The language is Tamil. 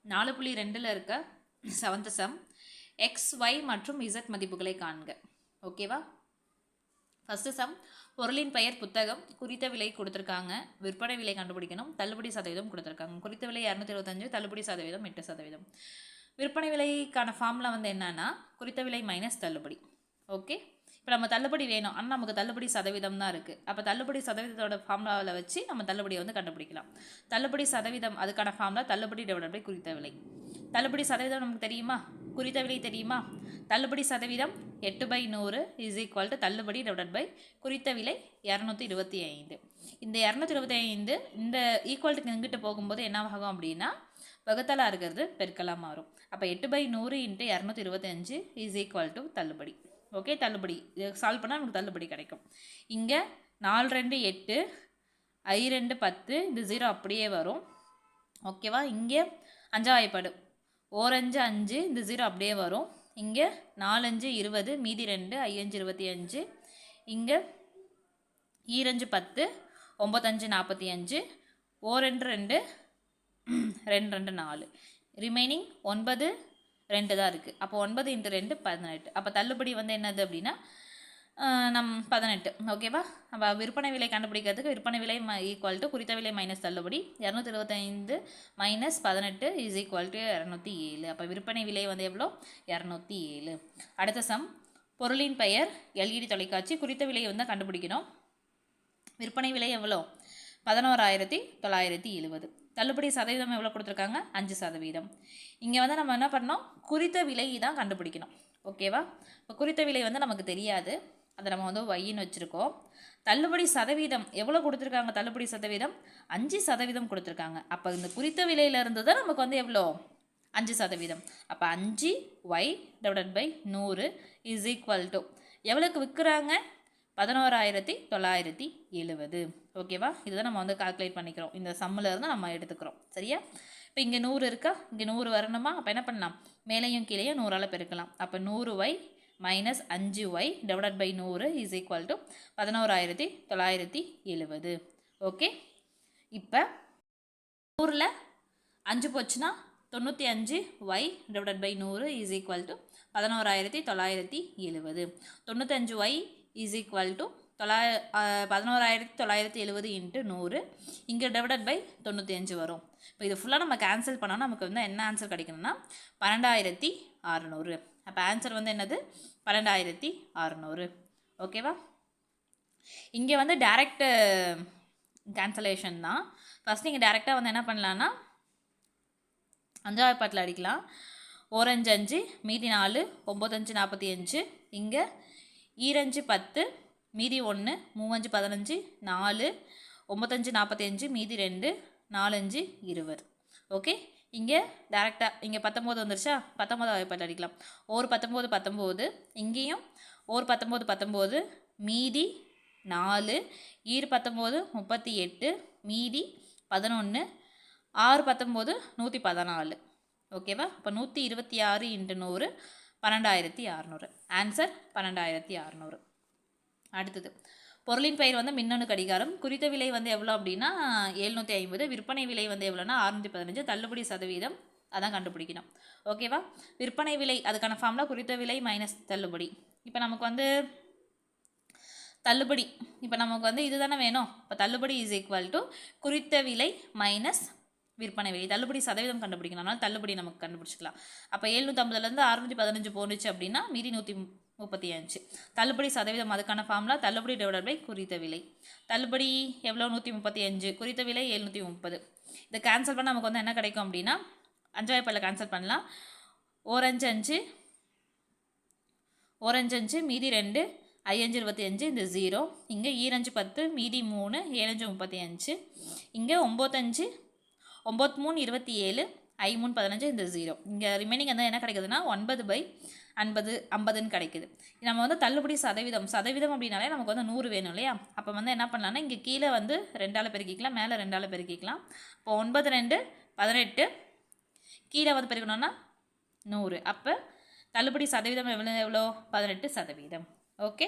4.2ல் இருக்க 7th சம் எக்ஸ் ஒய் மற்றும் இசட் மதிப்புகளை காண்க. ஓகேவா? ஃபஸ்ட்டு சம் பொருளின் பெயர் புத்தகம், குறித்த விலை கொடுத்துருக்காங்க, விற்பனை விலை கண்டுபிடிக்கணும், தள்ளுபடி சதவீதம் கொடுத்துருக்காங்க. குறித்த விலை 225, தள்ளுபடி சதவீதம் 8%. விற்பனை விலைக்கான ஃபார்முலா வந்து என்னன்னா குறித்த விலை மைனஸ் தள்ளுபடி. ஓகே, இப்போ நம்ம தள்ளுபடி வேணும், ஆனால் நமக்கு தள்ளுபடி சதவீதம் தான் இருக்குது. அப்போ தள்ளுபடி சதவீதத்தோட ஃபார்முலாவில் வச்சு நம்ம தள்ளுபடியை வந்து கண்டுபிடிக்கலாம். தள்ளுபடி சதவீதம் அதுக்கான ஃபார்முலா தள்ளுபடி டிவைடட் பை குறித்த விலை. தள்ளுபடி சதவீதம் நமக்கு தெரியுமா? குறித்த விலை தெரியுமா? தள்ளுபடி சதவீதம் 8/100 இஸ் ஈக்குவல் டு தள்ளுபடி டிவைடட் பை குறித்த விலை 225. இந்த 225 இந்த ஈக்குவல்ட்டுக்கு இங்கிட்டு போகும்போது என்ன ஆகும் அப்படின்னா வகுத்தலாக இருக்கிறது பெருக்கலாக மாறும். அப்போ 8/100 × 225 இஸ் ஈக்குவல் டு தள்ளுபடி. ஓகே, தள்ளுபடி சால்வ் பண்ணால் நமக்கு தள்ளுபடி கிடைக்கும். இங்கே 4 2 8, I 2 10, இந்த 0 அப்படியே வரும். ஓகேவா? இங்கே 5 வாய்ப்பாடு, 4 5 5, இந்த 0 அப்படியே வரும். இங்கே 4 5 20, மீதி 2, I 5 25. இங்கே E 2 10, 9 5 45, 4 2 2, 2 2 4, ரிமைனிங் 9 2 தான் இருக்குது. அப்போ 9 × 2 18. அப்போ தள்ளுபடி வந்து என்னது அப்படின்னா 18. ஓகேவா? நம்ம விற்பனை விலை கண்டுபிடிக்கிறதுக்கு விற்பனை விலை ஈக்குவல் டு குறித்த விலை மைனஸ் தள்ளுபடி 225 மைனஸ் 18 இஸ் ஈக்குவல் டு 207. அப்போ விற்பனை விலை வந்து எவ்வளோ? 207. அடுத்த சம் பொருளின் பெயர் LED தொலைக்காட்சி, குறித்த விலையை வந்து கண்டுபிடிக்கணும். விற்பனை விலை எவ்வளோ? 11,970. தள்ளுபடி சதவீதம் எவ்வளோ கொடுத்துருக்காங்க? 5%. இங்கே வந்து நம்ம என்ன பண்ணோம்? குறித்த விலை தான் கண்டுபிடிக்கணும். ஓகேவா? இப்போ குறித்த விலை வந்து நமக்கு தெரியாது, அதை நம்ம வந்து ஒய்ன்னு வச்சுருக்கோம். தள்ளுபடி சதவீதம் எவ்வளோ கொடுத்துருக்காங்க? தள்ளுபடி சதவீதம் 5% கொடுத்துருக்காங்க. அப்போ இந்த குறித்த விலையிலேருந்து தான் நமக்கு வந்து எவ்வளோ? 5%. அப்போ 5y divided by 100 is equal to எவ்வளோக்கு விற்கிறாங்க? 11,970. ஓகேவா? இதுதான் நம்ம வந்து கால்குலேட் பண்ணிக்கிறோம். இந்த சம்மில் இருந்து நம்ம எடுத்துக்கிறோம். சரியா? இப்போ இங்கே 100 இருக்கா? இங்கே 100 வரணுமா? அப்போ என்ன பண்ணலாம்? மேலேயும் கீழேயும் 100ஆல் பெருக்கலாம். அப்போ 100y minus 5y divided by 100 is equal to 11,970. Okay, இப்போ 100ல் 5 போச்சுன்னா 95y divided by 100 is equal to 11,970. 95y is equal to 11,970 × 100. இங்கே டிவைடட் பை 95 வரும். இப்போ இது ஃபுல்லாக நம்ம கேன்சல் பண்ணோன்னா நமக்கு வந்து என்ன ஆன்சர் கிடைக்கணும்னா 12,600. அப்போ ஆன்சர் வந்து என்னது? 12,600. ஓகேவா? இங்கே வந்து டைரக்ட் கேன்சலேஷன் தான். ஃபஸ்ட் நீங்கள் டைரெக்டாக வந்து என்ன பண்ணலான்னா 5 வாய்ப்பாட்டில் அடிக்கலாம். 4 5 5, மீதி 4, 9 5 45. இங்கே E 2 10, மீதி 1, 3 5 15, 4, 9 5 45, மீதி 2, 4 5 20. ஓகே, இங்கே டேரெக்டாக இங்கே 19 வந்துருச்சா? 19 வாய்ப்பாட்டில் அடிக்கலாம். ஒரு 19 19, இங்கேயும் ஒரு 19 19, மீதி 4, ஈர் 19 38, மீதி 11, 6 19 114. ஓகேவா? இப்போ 126 × 100 12,600. ஆன்சர் 12,600. அடுத்தது பொருளின் பெயர் வந்து மின்னணு கடிகாரம், குறித்த விலை வந்து எவ்வளோ அப்படின்னா 750, விற்பனை விலை வந்து எவ்வளோனா 615, தள்ளுபடி சதவீதம் அதான் கண்டுபிடிக்கணும். ஓகேவா? விற்பனை விலை அதுக்கான ஃபார்முலா குறித்த விலை மைனஸ் தள்ளுபடி. இப்போ நமக்கு வந்து தள்ளுபடி, இப்போ நமக்கு வந்து இது தானே வேணும். இப்போ தள்ளுபடி இஸ் ஈக்குவல் டு குறித்த விலை மைனஸ் விற்பனை விலை. தள்ளுபடி சதவீதம் கண்டுபிடிக்கணும், அதனால் தள்ளுபடி நமக்கு கண்டுபிடிச்சிக்கலாம். அப்போ 750லேருந்து 615 போணுச்சு அப்படின்னா மீதி 135. தள்ளுபடி சதவீதம் அதுக்கான ஃபார்முலா தள்ளுபடி டிவைடட் பை குறித்த விலை. தள்ளுபடி எவ்வளோ? 135, குறித்த விலை 730. இதை கேன்சல் பண்ணால் நமக்கு வந்து என்ன கிடைக்கும் அப்படின்னா 5 வாய்ப்பாட்டில் கேன்சல் பண்ணலாம். 4 5 5, 4 5 5, மீதி 2, I 5 25, இந்த 0. இங்கே E 2 10, மீதி 3, 7 5 35. இங்கே 9 5, 9 3 27, I 3 15, இந்த 0. இங்கே ரிமைனிங் வந்து என்ன கிடைக்குதுன்னா 9/50 கிடைக்குது. நம்ம வந்து தள்ளுபடி சதவீதம் அப்படின்னாலே நமக்கு வந்து 100 வேணும் இல்லையா? அப்போ வந்து என்ன பண்ணலாம்னா இங்கே கீழே வந்து 2ஆல் பெருக்கிக்கலாம், மேலே 2ஆல் பெருக்கிக்கலாம். இப்போ 9 2 18, கீழே வந்து பெருக்கணும்னா 100. அப்போ தள்ளுபடி சதவீதம் எவ்வளோ? 18%. ஓகே.